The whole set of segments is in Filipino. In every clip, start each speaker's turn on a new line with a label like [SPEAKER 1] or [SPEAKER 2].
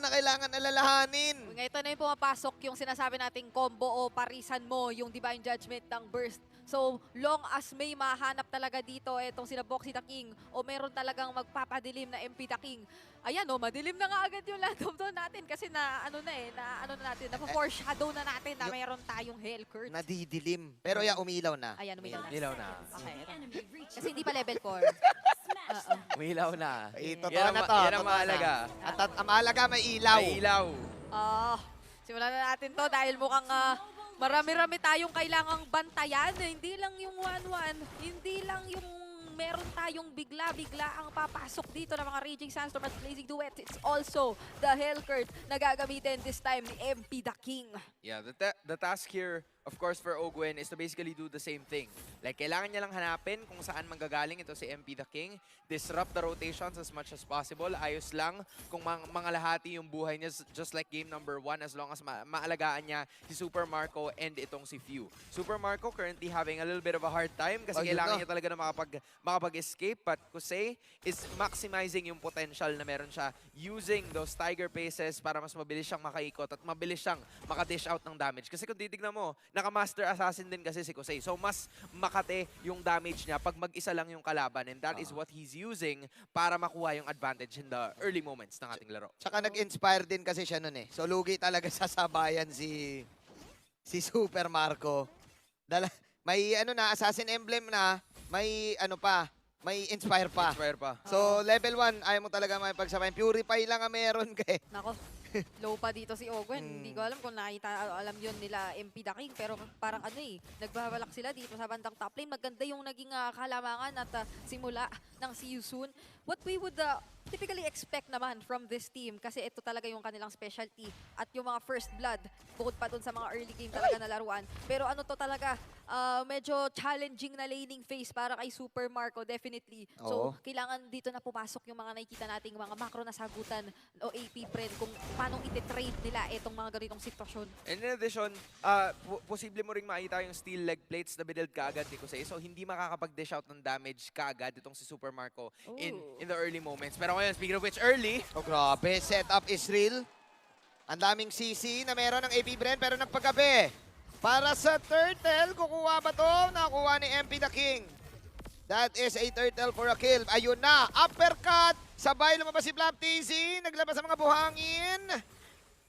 [SPEAKER 1] na kailangan alalahanin.
[SPEAKER 2] Ngayon ito na yung pumapasok yung sinasabi nating combo o parisan mo, yung Divine Judgment ng Burst. So, long as may mahanap talaga dito itong sina Boxy the King o meron talagang magpapadilim na MP the King. Ayan o, madilim na nga agad yung Landom Zone natin kasi na natin, na-foreshadow na natin na meron tayong Hellcurt.
[SPEAKER 1] Nadidilim. Pero umilaw na.
[SPEAKER 2] Ayan, umilaw na.
[SPEAKER 3] Ilaw na.
[SPEAKER 2] Okay. Kasi hindi pa level 4.
[SPEAKER 3] Umilaw na.
[SPEAKER 1] Totoo na to.
[SPEAKER 3] Yan ang
[SPEAKER 1] totoo
[SPEAKER 3] mahalaga.
[SPEAKER 1] na. At ang mahalaga may ilaw.
[SPEAKER 3] May ilaw.
[SPEAKER 2] Simulan na natin to dahil mukhang marami-rami tayong kailangang bantayan. Hindi lang yung 1-1, hindi lang yung meron tayong bigla-bigla ang papasok dito ng mga Raging Sandstorm at Blazing Duet. It's also the Hellcurt na gagamitin this time ni MP the King.
[SPEAKER 3] Yeah, the task here, of course, for Ogwen is to basically do the same thing. Like, kailangan niya lang hanapin kung saan manggagaling ito si MP the King, disrupt the rotations as much as possible, ayos lang kung mangalahati yung buhay niya just like game number 1 as long as maalagaan niya si Super Marco and itong si Few. Super Marco currently having a little bit of a hard time kasi kailangan niya talaga na makapag-escape, but Kusei is maximizing yung potential na meron siya using those Tiger Paces para mas mabilis siyang makaikot at mabilis siyang makadish out ng damage. Kasi kung titignan mo, naka-Master Assassin din kasi si Kusei. So mas makate yung damage niya pag mag-isa lang yung kalaban, and that is what he's using para makuha yung advantage in the early moments ng ating laro.
[SPEAKER 1] Tsaka nag-inspire din kasi siya nun eh. So lugi talaga sa sabayan si Super Marco. May Assassin Emblem na, may may inspire pa.
[SPEAKER 3] Inspire pa.
[SPEAKER 1] So level 1, ayaw mo talaga makipagsabayan. Purify lang ang meron ka eh.
[SPEAKER 2] Nako, low pa dito si Ogwen. Hindi ko alam kung alam yun nila MP the King, pero parang nagbabalak sila dito sa bandang top lane. Maganda yung naging kalamangan at simula ng See You Soon. What we would typically expect naman from this team, kasi ito talaga yung kanilang specialty at yung mga first blood, bukod pa dun sa mga early game talaga na laruan. Pero to talaga, medyo challenging na laning phase para kay Super Marco, definitely. So, kailangan dito na pumasok yung mga nakikita nating mga macro na sagutan o AP friend kung paano iti-trade nila itong mga ganitong sitwasyon.
[SPEAKER 3] And in addition, posible mo ring makita yung steel leg plates na binuild kaagad ni Kusei. So hindi makakapag-dish out ng damage kaagad itong si Super Marco in the early moments. Pero ngayon, speaking of which, early.
[SPEAKER 1] Oh, grabe. Setup is real. Ang daming CC na meron ng AP Bren pero nagpagabi. Para sa turtle, kukuha ba to? Nakuha ni MP the King. That is a turtle for a kill. Ayun na, uppercut. Sabay lumabas si Flap TZ. Naglabas ang mga buhangin.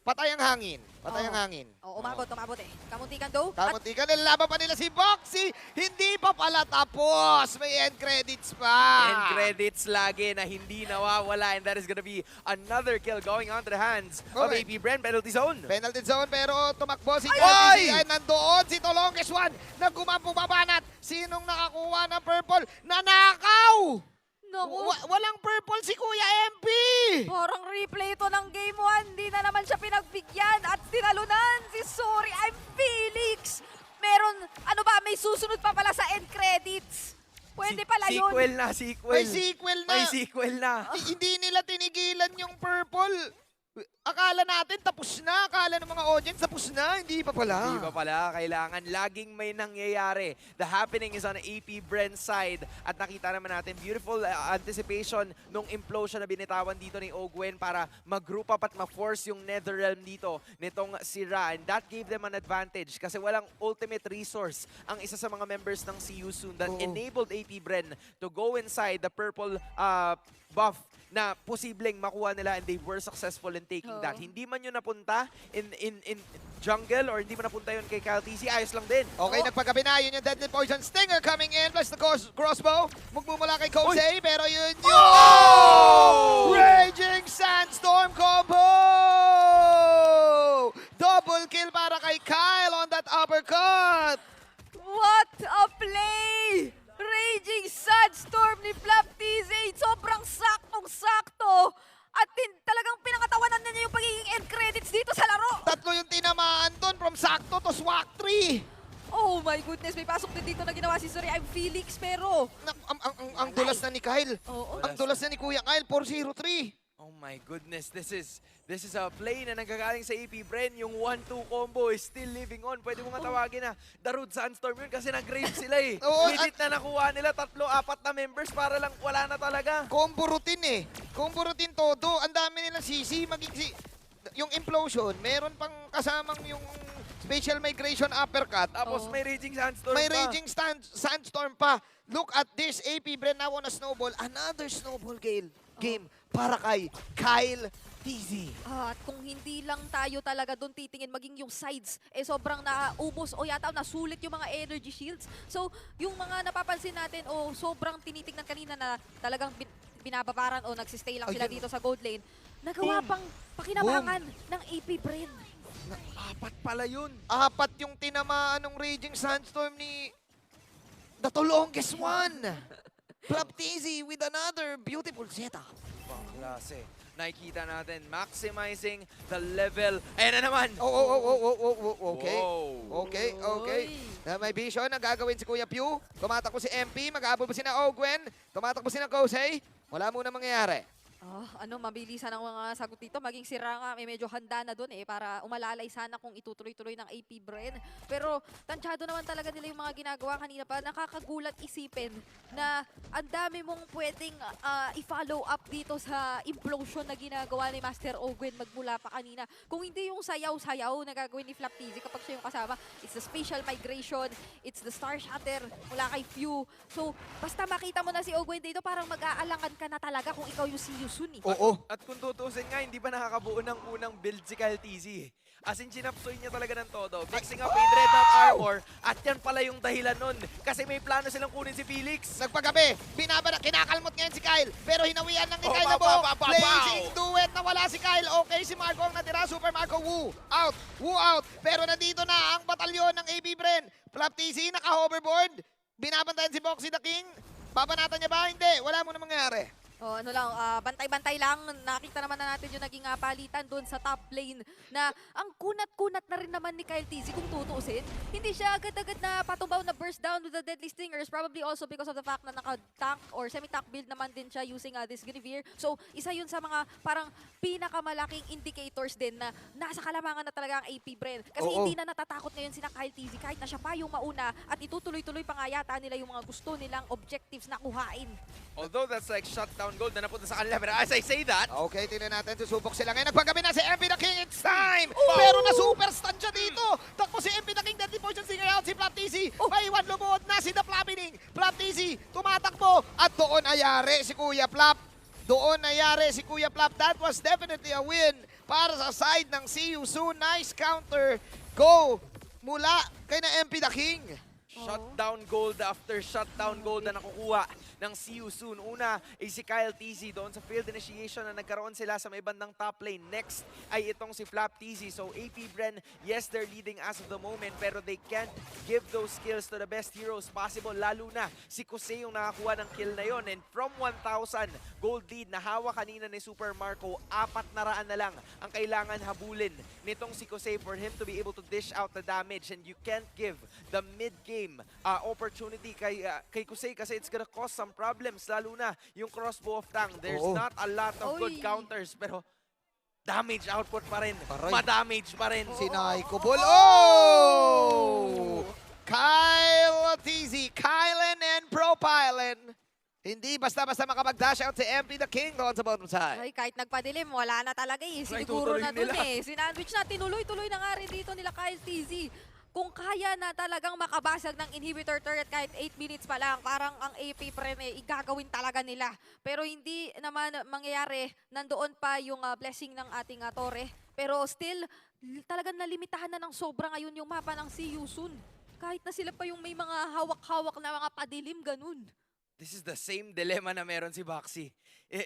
[SPEAKER 1] Patay ang hangin. Patay ang hangin.
[SPEAKER 2] Umabot eh. Kamuntikan daw.
[SPEAKER 1] Kamuntikan, nilalaban pa nila si Boxy. Hindi pa pala tapos. May end credits pa.
[SPEAKER 3] And credits lagi na hindi nawawala, and that is gonna be another kill going on to the hands of AP Bren. Penalty zone.
[SPEAKER 1] Penalty zone, pero tumakbo si
[SPEAKER 3] Ay!
[SPEAKER 1] KLTC. Ay, nandoon si Tolongkes One. Nagkumampo babanat. Sinong nakakuha ng purple? Nanakaw!
[SPEAKER 2] Naku,
[SPEAKER 1] Walang purple si Kuya MP!
[SPEAKER 2] parang replay ito ng Game 1. Hindi na naman siya pinagbigyan at tinalunan si Sorry I'm Felix. Meron, may susunod pa pala sa end credits. Pwede pala yun.
[SPEAKER 3] Sequel na, sequel.
[SPEAKER 1] May sequel na.
[SPEAKER 3] May sequel na.
[SPEAKER 1] Hindi nila tinigilan yung purple. Akala natin tapos na. Akala ng mga audience tapos na. Hindi pa pala.
[SPEAKER 3] Hindi pa pala. Kailangan laging may nangyayari. The happening is on AP Bren's side. At nakita naman natin beautiful anticipation nung implosion na binitawan dito ni Ogwen para mag-group up at ma-force yung Netherrealm dito nitong si Ra. And that gave them an advantage kasi walang ultimate resource ang isa sa mga members ng See You Soon that enabled AP Bren to go inside the purple buff na posibleng makuha nila, and they were successful in taking that. Hindi man yun napunta in jungle or hindi man napunta yun kay KLTC, ayos lang din.
[SPEAKER 1] Okay, nagpagabi na. Yun yung Deadly Poison Stinger coming in plus the crossbow. Mugmumula kay Kosei, pero yun yung Raging Sandstorm combo! Double kill para kay Kyle on that uppercut!
[SPEAKER 2] What a play! Raging Sandstorm ni Flap TZ. Sobrang saktong-sakto. At talagang pinangatawanan na niya yung pagiging end credits dito sa laro.
[SPEAKER 1] Tatlo yung tinamaan doon from sakto to swak 3.
[SPEAKER 2] Oh my goodness, may pasok din dito na ginawa si Sorry I'm Felix, pero...
[SPEAKER 1] Ang dulas na ni Kyle.
[SPEAKER 2] Oo.
[SPEAKER 1] Ang dulas na ni Kuya Kyle, 4-0-3.
[SPEAKER 3] Oh my goodness, this is a play na nanggagaling sa AP Bren. Yung 1-2 combo is still living on. Pwede mo nga tawagin na Darude Sandstorm yun kasi nag-grave sila eh. Legit na nakuha nila 3-4 na members para lang wala na talaga.
[SPEAKER 1] Combo routine eh. Combo routine todo. Ang dami nilang CC. yung implosion, meron pang kasamang yung spatial migration uppercut.
[SPEAKER 3] Tapos
[SPEAKER 2] Oo.
[SPEAKER 3] may Raging Sandstorm
[SPEAKER 1] May
[SPEAKER 3] pa.
[SPEAKER 1] raging sandstorm pa. Look at this, AP Bren now on a snowball. Another snowball game para kay Kyle TZ.
[SPEAKER 2] At kung hindi lang tayo talaga doon titingin, maging yung sides, sobrang naubos o yata nasulit yung mga energy shields. So, yung mga napapansin natin o sobrang tinitignan kanina na talagang binababaran o nagsistay lang sila
[SPEAKER 1] Ayun.
[SPEAKER 2] dito sa gold lane, nagawa pang pakinabangan ng AP Bren.
[SPEAKER 3] Apat pala yun.
[SPEAKER 1] Apat yung tinamaan ng raging sandstorm ni the longest one. Club TZ with another beautiful setup.
[SPEAKER 3] Ibang klase. Nakikita natin, maximizing the level. Ayan na naman.
[SPEAKER 1] Okay.
[SPEAKER 3] Wow.
[SPEAKER 1] Okay.
[SPEAKER 2] Oy.
[SPEAKER 1] Na may vision na gagawin si Kuya Pew. Tumatakbo si MP, mag-aabol pa si na Ogwen. Tumatakbo si na Kosei. Wala muna mangyayari.
[SPEAKER 2] Mabilisan ang mga sagot dito. Maging si Ranga, may medyo handa na doon para umalalay sana kung itutuloy-tuloy ng AP Bren. Pero tansyado naman talaga nila yung mga ginagawa kanina pa. Nakakagulat isipin na ang dami mong pwedeng i-follow up dito sa implosion na ginagawa ni Master Ogwen magmula pa kanina. Kung hindi yung sayaw-sayaw na gagawin ni Flap TZ kapag siya yung kasama, it's the spatial migration, it's the star shatter mula kay Few. So, basta makita mo na si Ogwen dito, parang mag-aalangan ka na talaga kung ikaw yung si Yusun eh.
[SPEAKER 1] Oo.
[SPEAKER 3] At kung tutusin nga, hindi pa nakakabuo ng unang build si Kyle TZ. As in, sinapsoy niya talaga ng todo. Mixing up with Dreadnought Armor. At yan pala yung dahilan nun. Kasi may plano silang kunin si Felix.
[SPEAKER 1] Nagpagabi, kinakalmot ngayon si Kyle. Pero hinawian ng ni
[SPEAKER 3] Oh,
[SPEAKER 1] Kyle na
[SPEAKER 3] pow, pow,
[SPEAKER 1] buhok.
[SPEAKER 3] pow, pow,
[SPEAKER 1] Blazing
[SPEAKER 3] pow.
[SPEAKER 1] duet na wala si Kyle. Okay, si Marco ang natira. Super Marco, woo out. Pero nandito na ang batalyon ng AB Bren. Flap TZ, naka-hoverboard. Binabantayan si Boxy the King. Babanatan niya ba? Hindi. Wala mo na mangyari.
[SPEAKER 2] Bantay-bantay lang. Nakita naman na natin yung naging palitan doon sa top lane na ang kunat-kunat na rin naman ni Kyle TZ kung tutuusin. Hindi siya agad-agad na patubaw na burst down with the Deadly Stingers, probably also because of the fact na naka-tank or semi-tank build naman din siya using this Guinevere. So, isa yun sa mga parang pinakamalaking indicators din na nasa kalamangan na talaga ang AP Bren. Kasi
[SPEAKER 1] Oo.
[SPEAKER 2] hindi na natatakot ngayon sina Kyle TZ kahit na siya pa yung mauna at itutuloy-tuloy pa nga yata nila yung mga gusto nilang objectives na kuhain.
[SPEAKER 3] Although that's like shutdown gold na napunta sa kanila. Pero as I say that,
[SPEAKER 1] Okay, tingnan natin. Susubok sila ngayon. Nagpagabi na si MP the King. It's time! Pero na-super stun siya dito. Takbo si MP the King. Deadly Poison Stinger out si Flap TZ. May iwan lumuod na si The Flapping. Flap TZ tumatakbo. At doon ayari si Kuya Flap. That was definitely a win para sa side ng See You Soon. Nice counter. Go mula kay na MP the King.
[SPEAKER 3] shutdown gold after shutdown gold na nakukuha ng See You Soon. Una ay si Kyle TZ doon sa field initiation na nagkaroon sila sa may bandang top lane. Next ay itong si Flap TZ. So AP Bren, yes, they're leading as of the moment, pero they can't give those kills to the best heroes possible. Lalo na si Kosei yung nakakuha ng kill na yon. And from 1,000 gold lead na hawak kanina ni Super Marco, 400 na lang ang kailangan habulin nitong si Kosei for him to be able to dish out the damage. And you can't give the mid-game opportunity kay Kosei kasi it's gonna cause some problems, lalo na yung crossbow of Tang. There's
[SPEAKER 1] Oo.
[SPEAKER 3] not a lot of good
[SPEAKER 2] Oy.
[SPEAKER 3] counters, pero damage output pa rin.
[SPEAKER 1] Aray.
[SPEAKER 3] Ma-damage pa rin.
[SPEAKER 1] Sinay ko ball. Oh! Kyle TZ, Kylen and Propylen. Hindi basta-basta makapag-dash out si MP the King doon sa bottom side.
[SPEAKER 2] Ay, kahit nagpadilim, wala na talaga eh.
[SPEAKER 3] Try
[SPEAKER 2] Siguro
[SPEAKER 3] tutuloy
[SPEAKER 2] na dun
[SPEAKER 3] nila.
[SPEAKER 2] Sinandwich na, tinuloy-tuloy na nga rin dito nila Kyle TZ. Kung kaya na talagang makabasag ng inhibitor turret kahit 8 minutes pa lang, parang ang AP Bren igagawin talaga nila. Pero hindi naman mangyayari, nandoon pa yung blessing ng ating torre. Pero still, talagang nalimitahan na ng sobra ngayon yung mapa ng See You Soon. Kahit na sila pa yung may mga hawak-hawak na mga padilim, ganun.
[SPEAKER 3] This is the same dilemma na meron si Baxi.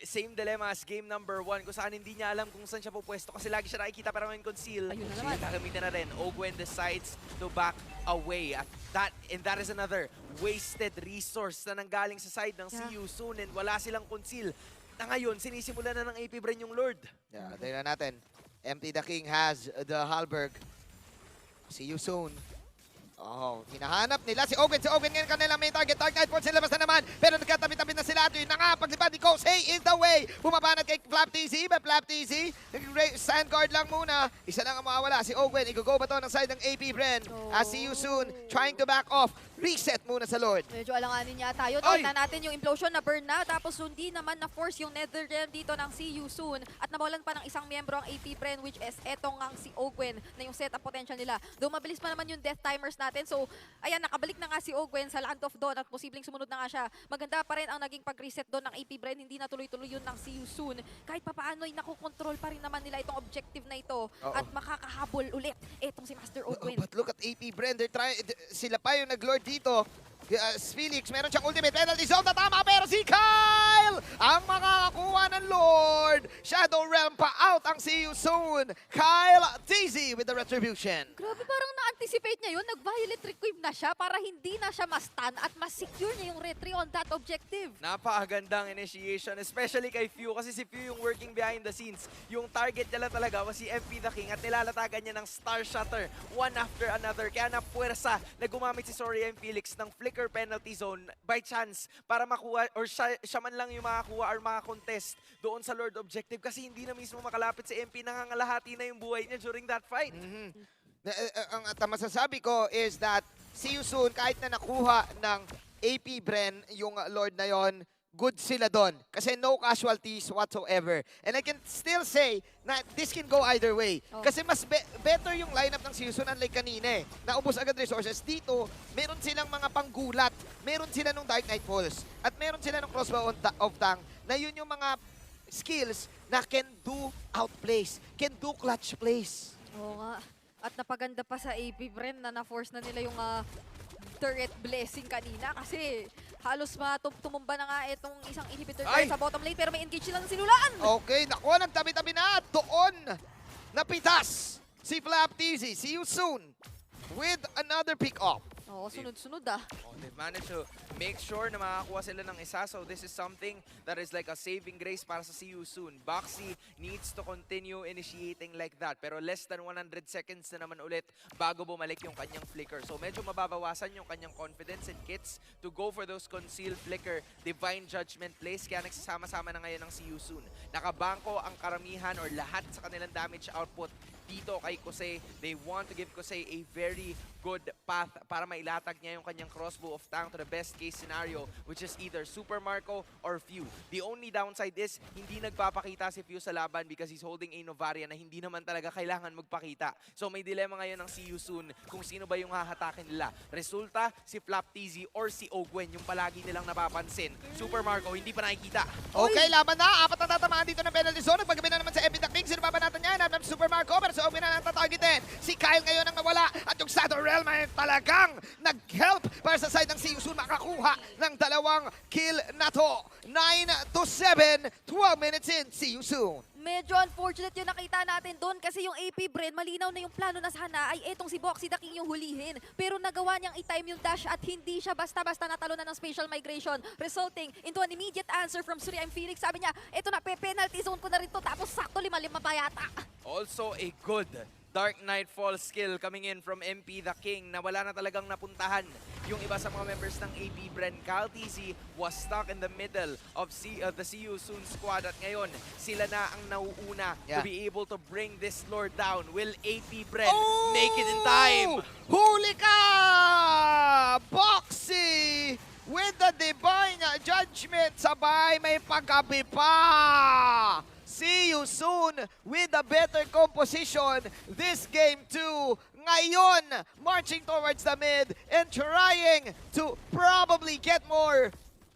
[SPEAKER 3] Same dilemma as game number 1 kung saan hindi niya alam kung saan siya pupwesto kasi lagi siya nakikita pero ngayon conceal.
[SPEAKER 2] Ayun na naman.
[SPEAKER 3] Gagamitin na rin. Ogwen decides to back away. At that is another wasted resource na nanggaling sa side ng See You Soon and wala silang conceal. Na ngayon, sinisimula na ng AP Bren yung Lord.
[SPEAKER 1] Yeah, tingnan natin. MP the King has the Halberg. See you soon. Oh, hinahanap nila si Owen. Si Owen ngayon kanilang main target. Dark Knight Force nilabas na naman. Pero nagkatabi-tabi na sila. At yun na nga, paglipad ni Kosei is the way. Bumabanat kay Flap TZ. But Flap TZ, stand guard lang muna. Isa lang ang mawawala. Si Owen, i-go ba to ng side ng AP Bren? See you soon. Trying to back off. Reset muna sa Lord.
[SPEAKER 2] Medyo alanganin yata yun.
[SPEAKER 3] Ay!
[SPEAKER 2] Na natin yung implosion na burn na. Tapos hindi naman na-force yung Nether Realm dito ng See You Soon. At nawalan pa ng isang miyembro ang AP Bren, which is etong ang si Ogwen na yung setup potential nila. Though mabilis pa naman yung death timers natin. So, ayan, nakabalik na nga si Ogwen sa Land of Dawn at posibleng sumunod na nga siya. Maganda pa rin ang naging pag-reset doon ng AP Bren. Hindi na tuloy-tuloy yun ng See You Soon. Kahit papaano ay nakokontrol pa rin naman nila itong objective na ito. At makakahabol ulit etong si Master Ogwen.
[SPEAKER 1] But look at AP Bren. Sila pa yung nag-lord dito. Felix, meron siyang ultimate penalty zone na tama, pero si Kyle ang makakakuha ng Lord. Shadow Realm pa out ang See You Soon. Kyle TZ with the retribution.
[SPEAKER 2] Grabe, parang na-anticipate niya yun. Nag-violate requiem na siya para hindi na siya ma-stun at mas-secure niya yung retry on that objective.
[SPEAKER 3] Napakagandang initiation, especially kay Few. Kasi si Few yung working behind the scenes. Yung target niya lang talaga was si MP the King at nilalatagan niya ng Star Shatter one after another. Kaya napuwersa na gumamit si Sorry and Felix ng flicker penalty zone by chance para makuha or siya man lang yung makakuha or makakontest doon sa Lord objective kasi hindi na mismo makalapit si MP. Nangangalahati na yung buhay niya during that fight.
[SPEAKER 1] Ang masasabi ko is that See You Soon, kahit na nakuha ng AP Bren yung Lord na yon, good sila doon. Kasi no casualties whatsoever. And I can still say na this can go either way. Kasi mas better yung lineup ng See You Soon unlike kanina eh. Naubos agad resources. Dito, meron silang mga panggulat. Meron sila nung Dark Knight Falls. At meron sila nung Crossbow of Tang na yun yung mga skills na can do outplays. Can do clutch plays.
[SPEAKER 2] Oo nga. At napaganda pa sa AP Bren na na-force na nila yung turret blessing kanina kasi halos tumumba na nga itong isang inhibitor sa bottom lane pero may engage silang sinulaan.
[SPEAKER 1] Okay, naku, nagtabi-tabi na. Doon, napitas si Flap TZ. See You Soon with another pick-up.
[SPEAKER 2] Oo, sunod-sunod
[SPEAKER 3] They managed to make sure na makakuha sila ng isa. So this is something that is like a saving grace para sa See You Soon. Boxy needs to continue initiating like that. Pero less than 100 seconds na naman ulit bago bumalik yung kanyang flicker. So medyo mababawasan yung kanyang confidence and kits to go for those concealed flicker, divine judgment plays. Kaya nagsasama-sama na ngayon ng See You Soon. Nakabangko ang karamihan or lahat sa kanilang damage output dito kay Kosei. They want to give Kosei a very good path para mailatag niya yung kanyang Crossbow of Tang to the best case scenario, which is either Super Marco or Few. The only downside is hindi nagpapakita si Few sa laban because he's holding a Novaria na hindi naman talaga kailangan magpakita. So may dilemma ngayon ng See You Soon kung sino ba yung hahatakin nila. Resulta, si Flap TZ or si Ogwen yung palagi nilang napapansin. Super Marco hindi pa nakikita.
[SPEAKER 1] Okay, laban na. Apat na tatamaan dito ng penalty zone. Nagpagabi na naman sa MP the King. Sino ba natin yan? Super Marco, pero si Ogwen na natatargetin. Si Kyle ngayon ang nawala. At yung Shadow Realm ay talagang nag-help para sa side ng See You Soon makakuha ng 2 kill na to. 9-7, 12 minutes in. See You Soon.
[SPEAKER 2] Medyo unfortunate yung nakita natin doon kasi yung AP Bren, malinaw na yung plano na sana ay etong si Boxy the King yung hulihin. Pero nagawa niyang i-time yung dash at hindi siya basta-basta natalo na ng spatial migration, resulting into an immediate answer from Surya M. Felix. Sabi niya, eto na, penalty zone ko na rin to, tapos sakto 5-5 pa yata.
[SPEAKER 3] Also a good Dark Nightfall skill coming in from MP the King na wala na talagang napuntahan. Yung iba sa mga members ng AP Bren, Kyle TZ was stuck in the middle of the See You Soon squad at ngayon sila na ang nauuna to be able to bring this Lord down. Will AP Bren make it in time?
[SPEAKER 1] Huli ka! Boxy with the divine judgment. Sabay may paggabi pa. See You Soon with a better composition. This game 2, ngayon, marching towards the mid and trying to probably get more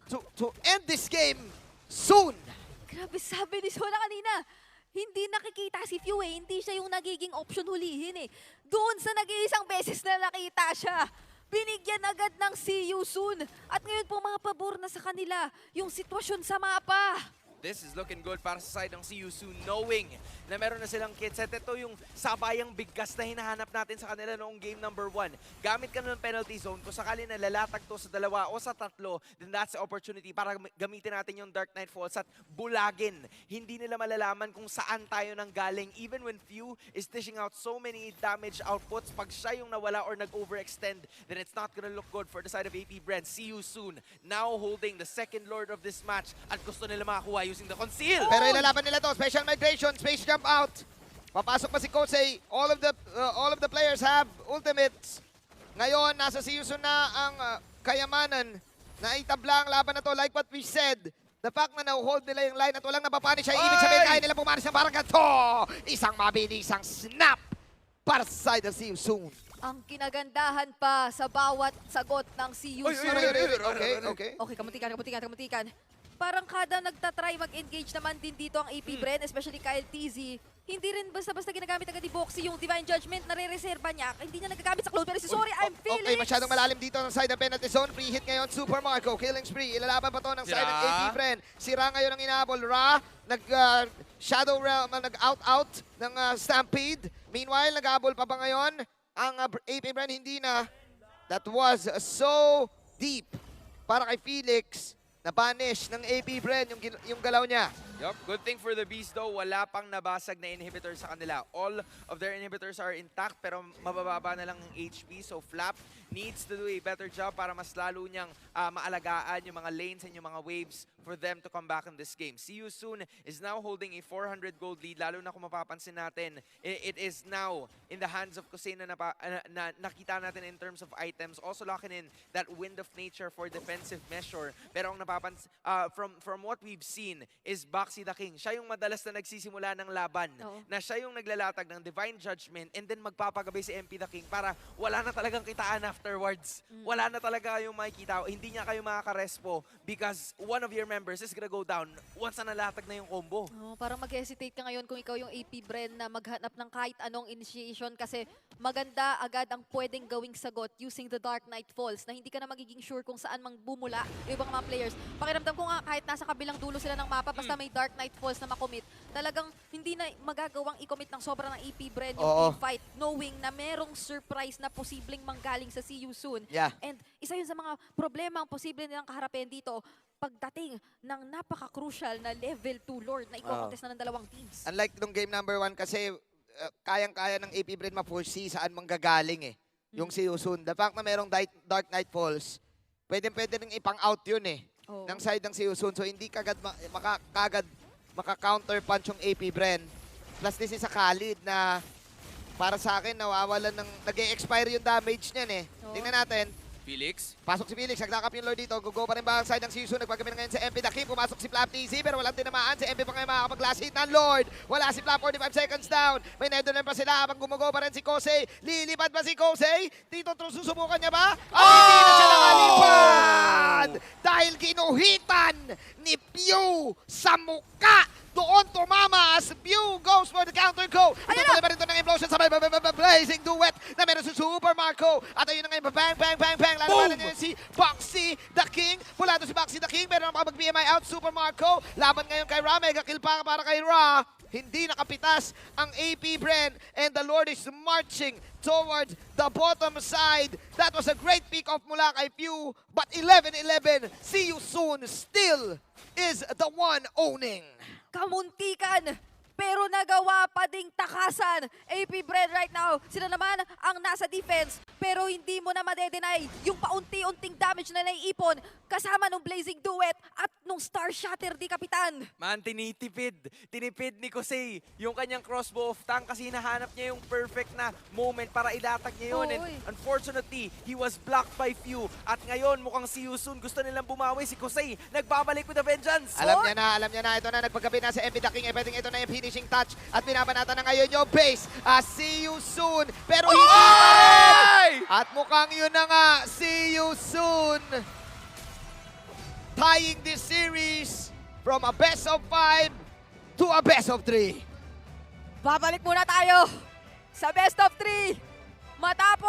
[SPEAKER 1] to end this game soon.
[SPEAKER 2] Grabe, sabi ni Sona kanina, hindi nakikita si Few eh. Hindi siya yung nagiging option hulihin eh. Doon sa nag-iisang beses na nakita siya, binigyan agad ng See You Soon. At ngayon po mga pabor na sa kanila yung sitwasyon sa mapa.
[SPEAKER 3] This is looking good para sa side ng CU soon, knowing na meron na silang kitset. Ito yung sabayang bigkas na hinahanap natin sa kanila noong game number 1. Gamit ka ng penalty zone. Kung sakali na lalatag to sa 2 o sa 3, then that's the opportunity para gamitin natin yung Dark Knight Falls at bulagin. Hindi nila malalaman kung saan tayo nang galing. Even when Few is dishing out so many damage outputs, pag siya yung nawala or nag-overextend, then it's not gonna look good for the side of AP Brand. See you soon. Now holding the second lord of this match at gusto nila makakuha using the conceal.
[SPEAKER 1] Pero ilalaban nila to. Special migration, space jump out. Papasok pa si Kosei. All of the players have ultimates. Ngayon, nasa Siyusun na ang kayamanan na itabla ang laban na to. Like what we said, the fact na na-hold nila yung line at walang napapanish ay ibig sabihin kaya nila pumanis ng parang ganito. Isang mabilisang snap para sa side ng Siyusun.
[SPEAKER 2] Ang kinagandahan pa sa bawat sagot ng CU.
[SPEAKER 1] Okay.
[SPEAKER 2] Okay, kamutikan. Parang kada nagtatry mag-engage naman din dito ang AP Bren, especially Kyle TZ. Hindi rin basta-basta ginagamit agad ni Boxy yung Divine Judgment na re-reserva niya. Hindi niya nagagamit sa Clone. Pero sorry, I'm Felix!
[SPEAKER 1] Okay, masyadong malalim dito ng side ng penalty zone. Free hit ngayon, Super Marco. Killing spree. Ilalaban pa to ng side ng AP Bren. Sira ngayon ang inaabol. Ra, Shadow Realm, nag-out-out ng Stampede. Meanwhile, nag-aabol pa ba ngayon? Ang AP Bren hindi na. That was so deep para kay Felix. Na-banish ng AP Bren yung galaw niya.
[SPEAKER 3] Yup, good thing for the Beast though, wala pang nabasag na inhibitor sa kanila. All of their inhibitors are intact pero mabababa na lang ang HP. So Flap needs to do a better job para mas lalo niyang maalagaan yung mga lanes and yung mga waves for them to come back in this game. See You Soon is now holding a 400 gold lead. Lalo na kung mapapansin natin, it is now in the hands of Kusena na nakita natin in terms of items. Also locking in that Wind of Nature for defensive measure. Pero ang napapansin, from what we've seen is Boxy the King. Siya yung madalas na nagsisimula ng laban. Na siya yung naglalatag ng Divine Judgment and then magpapagabi si MP the King para wala na talagang kitaan afterwards. Wala na talaga yung makikita. Hindi niya kayo makakarespo because one of your members is gonna go down once na nalatag na yung combo.
[SPEAKER 2] Parang mag-hesitate ka ngayon kung ikaw yung AP Bren na maghanap ng kahit anong initiation kasi maganda agad ang pwedeng gawing sagot using the Dark Knight Falls na hindi ka na magiging sure kung saan mang bumula yung ibang mga players. Pakiramdam ko nga kahit nasa kabilang dulo sila ng mapa basta may Dark Knight Falls na makomit, talagang hindi na magagawang i-commit ng sobra ng AP Bren yung team fight knowing na merong surprise na posibleng manggaling sa See You Soon.
[SPEAKER 1] Yeah.
[SPEAKER 2] And isa yun sa mga problema ang posible nilang kaharapin dito pagdating ng napaka-crucial na level 2 Lord na i-contest na ng dalawang teams.
[SPEAKER 1] Unlike nung game number 1 kasi kayang-kaya ng AP Bren ma-foresee saan manggagaling yung Siyusun. The fact na merong Dark Knight Falls, pwede rin ipang-out yun ng side ng Siyusun. So hindi kagad maka-counter punch yung AP Bren. Plus this is a Khalid na para sa akin nawawalan ng nag-e-expire yung damage niyan Tingnan natin.
[SPEAKER 3] Felix.
[SPEAKER 1] Pasok si Felix, nagdakap yung Lord dito. Gugo pa rin ba ang side ng Siyusun? Nagpagabi na ngayon sa MP the King. Pumasok si Flap TZ pero walang tinamaan. Si MP pa ngayon makakapag-last hit ng Lord. Wala si Flap, 45 seconds down. May Netherland pa sila habang gumugo pa rin si Kosei. Lilipad ba si Kosei? Dito susubukan niya ba? Hindi na siya nakalipad! Dahil ginuhitan ni Pew sa muka. Doon tumama as Pew goes for the counter go. Itutuloy pa rin ito ng implosion sa blazing duet na meron si Super Marco. At ayun na ngayon, bang. Lalabanan niya si Boxy the King. Pulado si Boxy the King. Meron ang mag-BMI out, Super Marco. Laban ngayon kay Ra. Mega kill pa para kay Ra. Hindi nakapitas ang AP Bren. And the Lord is marching towards the bottom side. That was a great pick off mula kay Pew. But 11-11, See You Soon still is the one owning.
[SPEAKER 2] Kamuntikan, pero nagawa pa ding takasan. AP Bren right now, sila naman ang nasa defense. Pero hindi mo na madedenay yung paunti-unting damage na naiipon kasama nung Blazing Duet at nung Star Shatter di Kapitan.
[SPEAKER 3] Man, tinipid ni Kosei yung kanyang crossbow of tank kasi hinahanap niya yung perfect na moment para ilatag niya yun. And unfortunately, he was blocked by Few. At ngayon, mukhang si Yusun gusto nilang bumawi. Si Kosei nagbabalik with a vengeance.
[SPEAKER 1] Alam niya na. Ito na, nagpagabi na sa MP the King. Pwedeng ito na yung finishing touch. At binabanata na ngayon yung base. See You Soon. Pero hindi pa rin. At mukhang yun na nga. See You Soon. Tying this series from a best of 5 to a best of 3.
[SPEAKER 2] Babalik muna tayo sa best of 3. Matapos